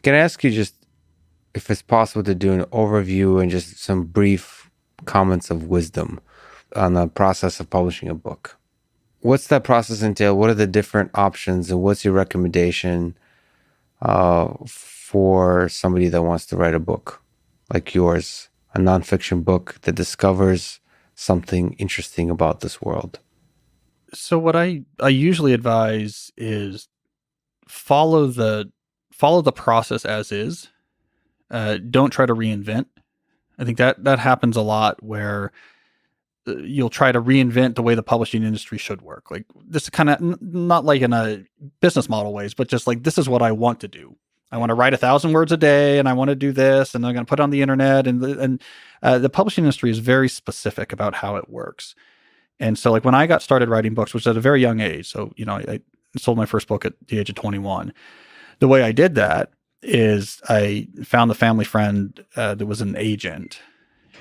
Can I ask you just if it's possible to do an overview and just some brief comments of wisdom on the process of publishing a book? What's that process entail? What are the different options, and what's your recommendation for somebody that wants to write a book like yours, a nonfiction book that discovers something interesting about this world? So what I usually advise is follow the process as is. Don't try to reinvent. I think that happens a lot where you'll try to reinvent the way the publishing industry should work. Like this kind of not like in a business model ways, but just like this is what I want to do. I want to write 1,000 words a day, and I want to do this, and I'm going to put it on the internet. And the publishing industry is very specific about how it works. And so, like when I got started writing books, which was at a very young age, so I sold my first book at the age of 21. The way I did that is I found the family friend that was an agent,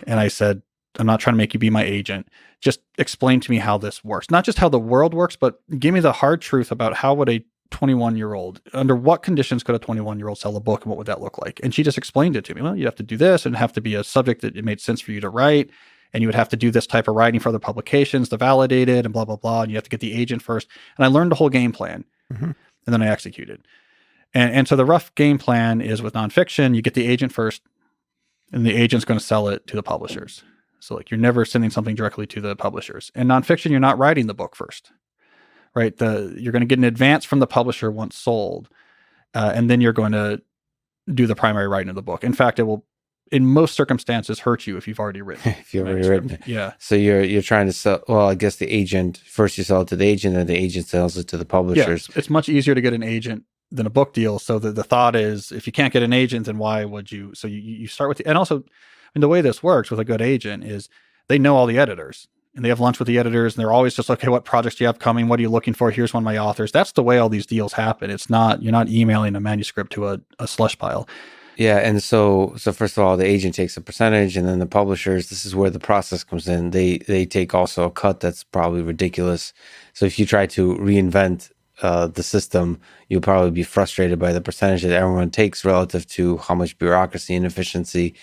and I said, I'm not trying to make you be my agent. Just explain to me how this works. Not just how the world works, but give me the hard truth about how would a 21-year-old, under what conditions could a 21-year-old sell a book, and what would that look like? And she just explained it to me. Well, you have to do this, and have to be a subject that it made sense for you to write. And you would have to do this type of writing for other publications to validate it, and blah, blah, blah. And you have to get the agent first. And I learned the whole game plan, and then I executed. And so the rough game plan is with nonfiction, you get the agent first, and the agent's going to sell it to the publishers. So like you're never sending something directly to the publishers. In nonfiction, you're not writing the book first, right? You're going to get an advance from the publisher once sold, and then you're going to do the primary writing of the book. In fact, it will, in most circumstances, hurt you if you've already written. If you've already written it. Yeah. So you're trying to sell, well, I guess the agent, first you sell it to the agent, and the agent sells it to the publishers. Yeah, it's much easier to get an agent than a book deal. So the thought is, if you can't get an agent, then why would you? So you start with, and also, I mean, the way this works with a good agent is they know all the editors, and they have lunch with the editors, and they're always just like, okay, what projects do you have coming? What are you looking for? Here's one of my authors. That's the way all these deals happen. It's not, you're not emailing a manuscript to a slush pile. Yeah, and so first of all, the agent takes a percentage, and then the publishers, this is where the process comes in. They take also a cut that's probably ridiculous. So if you try to reinvent the system, you'll probably be frustrated by the percentage that everyone takes relative to how much bureaucracy and efficiency,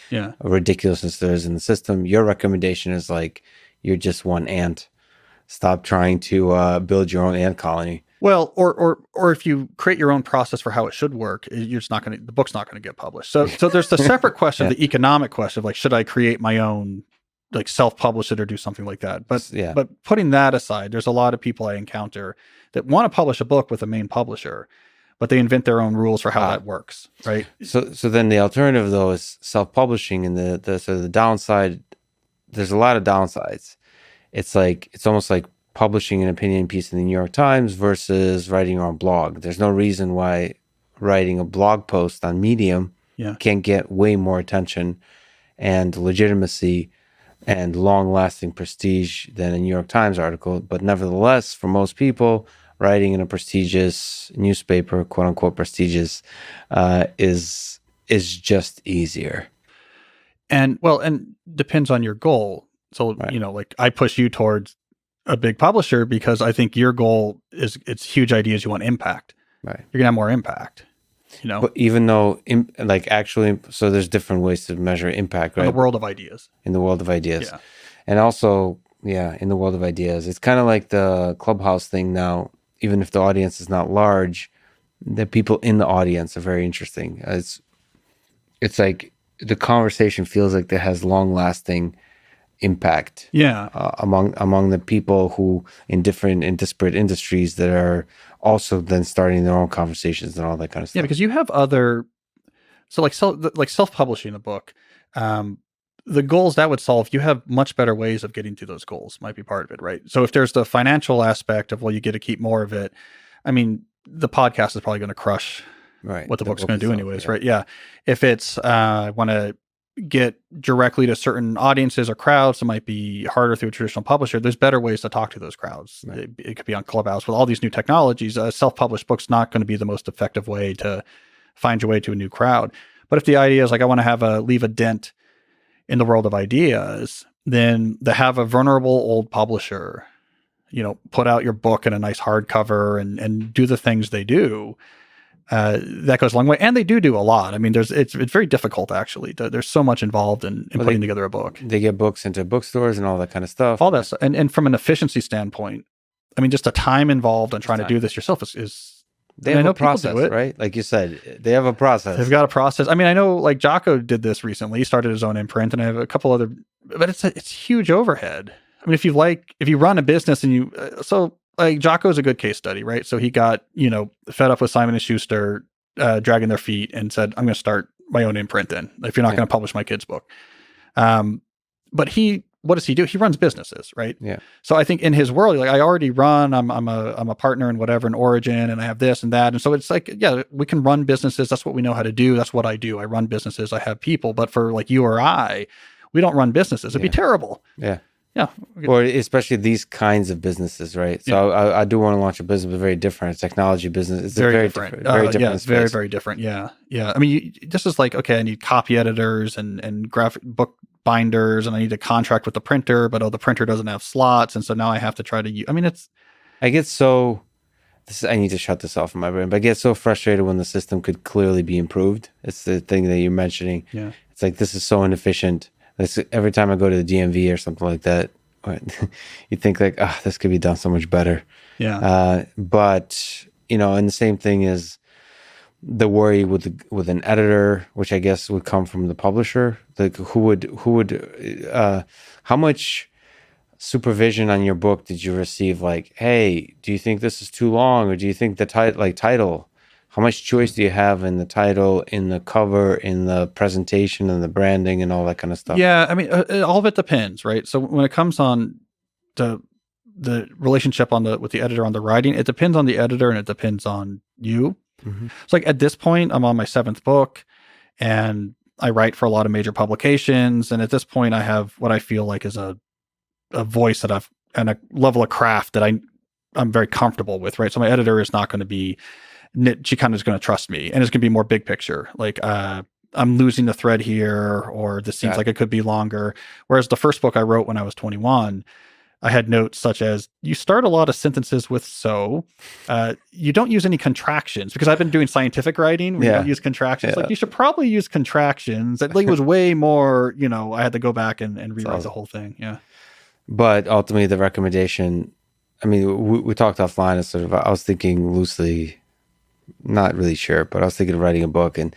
ridiculousness there is in the system. Your recommendation is like, you're just one ant. Stop trying to build your own ant colony. Well, or if you create your own process for how it should work, you're just not going to, the book's not going to get published. So there's the separate question, the economic question of like, should I create my own, like self-publish it or do something like that? But putting that aside, there's a lot of people I encounter that want to publish a book with a main publisher, but they invent their own rules for how that works, right? So then the alternative though is self-publishing, and the downside, there's a lot of downsides. It's like, it's almost like publishing an opinion piece in the New York Times versus writing your own blog. There's no reason why writing a blog post on Medium can't get way more attention and legitimacy and long-lasting prestige than a New York Times article. But nevertheless, for most people, writing in a prestigious newspaper, quote-unquote prestigious, is just easier. And depends on your goal. So, like I push you towards a big publisher because I think your goal is, it's huge ideas. You want impact. Right. You're gonna have more impact, But even though so there's different ways to measure impact, right? In the world of ideas. In the world of ideas. Yeah. And also, in the world of ideas, it's kind of like the Clubhouse thing now, even if the audience is not large, the people in the audience are very interesting. It's like the conversation feels like it has long-lasting impact among the people who in disparate industries that are also then starting their own conversations and all that kind of stuff. Yeah, because you have other, so like self-publishing a book, the goals that would solve, you have much better ways of getting to those goals, might be part of it, right? So if there's the financial aspect of, well, you get to keep more of it, I mean, the podcast is probably going to crush what the book's going to do anyways, right? Yeah. If it's, want to get directly to certain audiences or crowds, it might be harder through a traditional publisher. There's better ways to talk to those crowds. Right. It could be on Clubhouse. With all these new technologies, a self-published book's not going to be the most effective way to find your way to a new crowd. But if the idea is like, I want to leave a dent in the world of ideas, then to have a vulnerable old publisher, put out your book in a nice hardcover and do the things they do, that goes a long way. And they do a lot. I mean, it's very difficult actually. There's so much involved in putting together a book. They get books into bookstores and all that kind of stuff. All that stuff. And from an efficiency standpoint, I mean, just the time involved in trying to do this yourself is they have a process, right? Like you said, they have a process. They've got a process. I mean, I know like Jocko did this recently. He started his own imprint, and I have a couple other, but it's huge overhead. I mean, if you run a business and so like Jocko's a good case study, right? So he got, fed up with Simon and Schuster dragging their feet and said, I'm going to start my own imprint then, if you're not going to publish my kid's book. But what does he do? He runs businesses, right? Yeah. So I think in his world, like I already run, I'm a partner in whatever in Origin, and I have this and that. And so it's like, yeah, we can run businesses. That's what we know how to do. That's what I do. I run businesses. I have people, but for like you or I, we don't run businesses. It'd be terrible. Yeah. Yeah. Or especially these kinds of businesses, right? So I do want to launch a business, but very different. A technology business. It's very different. Very different. Very, very different. Yeah. Yeah. I mean, this is like, okay, I need copy editors and graphic book binders, and I need to contract with the printer, but the printer doesn't have slots. And so now I have to try to I mean, I need to shut this off in my brain, but I get so frustrated when the system could clearly be improved. It's the thing that you're mentioning. Yeah. It's like, this is so inefficient. Every time I go to the DMV or something like that, you think like, this could be done so much better. Yeah. But and the same thing is the worry with an editor, which I guess would come from the publisher. Like how much supervision on your book did you receive? Like, hey, do you think this is too long, or do you think the title? How much choice do you have in the title, in the cover, in the presentation, and the branding, and all that kind of stuff? Yeah, I mean, all of it depends, right? So when it comes on the relationship with the editor on the writing, it depends on the editor and it depends on you. Mm-hmm. So like at this point, I'm on my 7th book, and I write for a lot of major publications. And at this point, I have what I feel like is a voice and a level of craft that I'm very comfortable with, right? So my editor is not going to be. She kind of is going to trust me, and it's going to be more big picture. Like, I'm losing the thread here, or this seems like it could be longer. Whereas the first book I wrote when I was 21, I had notes such as, you start a lot of sentences with "so," you don't use any contractions, because I've been doing scientific writing where you don't use contractions. Like, you should probably use contractions. That like was way more, I had to go back and rewrite the whole thing. Yeah. But ultimately the recommendation, I mean, we talked offline, and I was thinking loosely, not really sure, but I was thinking of writing a book, and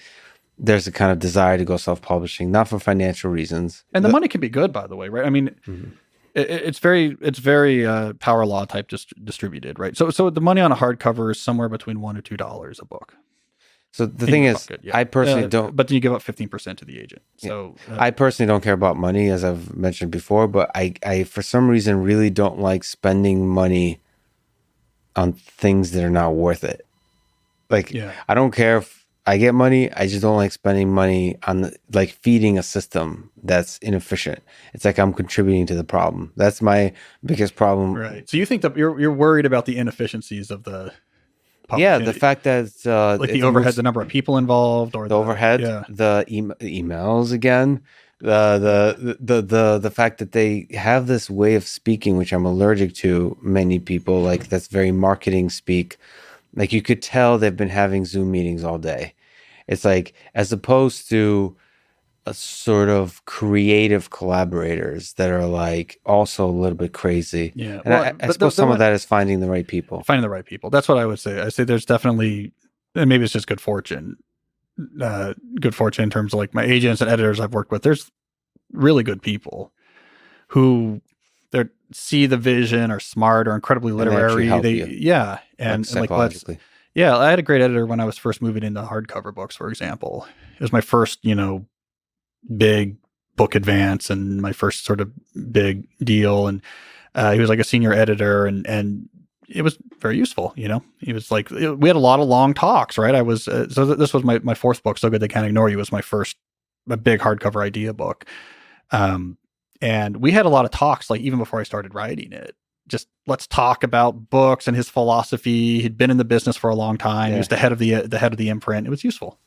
there's a kind of desire to go self-publishing, not for financial reasons. And the money can be good, by the way, right? I mean, it's very power law type distributed, right? So the money on a hardcover is somewhere between $1 or $2 a book. So the thing is, I personally don't. But then you give up 15% to the agent. So I personally don't care about money, as I've mentioned before, but I for some reason really don't like spending money on things that are not worth it. Like, I don't care if I get money. I just don't like spending money on feeding a system that's inefficient. It's like I'm contributing to the problem. That's my biggest problem. Right. So you think that you're worried about the inefficiencies of the the fact that the overhead, the number of people involved, or the overhead, the emails again, the fact that they have this way of speaking, which I'm allergic to. Many people, like, that's very marketing speak. Like, you could tell they've been having Zoom meetings all day. It's like, as opposed to a sort of creative collaborators that are like also a little bit crazy. Yeah. And I suppose some of that is finding the right people. Finding the right people. That's what I would say. I say there's definitely, and maybe it's just good fortune. Good fortune in terms of like my agents and editors I've worked with. There's really good people who they see the vision, are smart, or incredibly literary. And psychologically. I had a great editor when I was first moving into hardcover books, for example. It was my first, big book advance and my first sort of big deal. And he was like a senior editor, and it was very useful. He was like, we had a lot of long talks, right? I was, so this was my 4th book, So Good They Can't Ignore You, was my first big hardcover idea book. And we had a lot of talks, like even before I started writing it. Just let's talk about books and his philosophy. He'd been in the business for a long time. He was the head of the imprint. It was useful.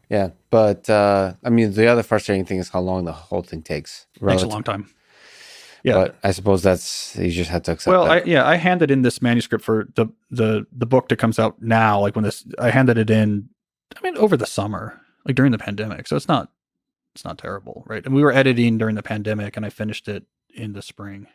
Yeah, but I mean, the other frustrating thing is how long the whole thing takes. Takes a long time. Yeah. But I suppose that's you just have to accept Well, that. I handed in this manuscript for the book that comes out now. Like when this, I handed it in. I mean, over the summer, like during the pandemic. So it's not terrible, right? And we were editing during the pandemic, and I finished it in the spring.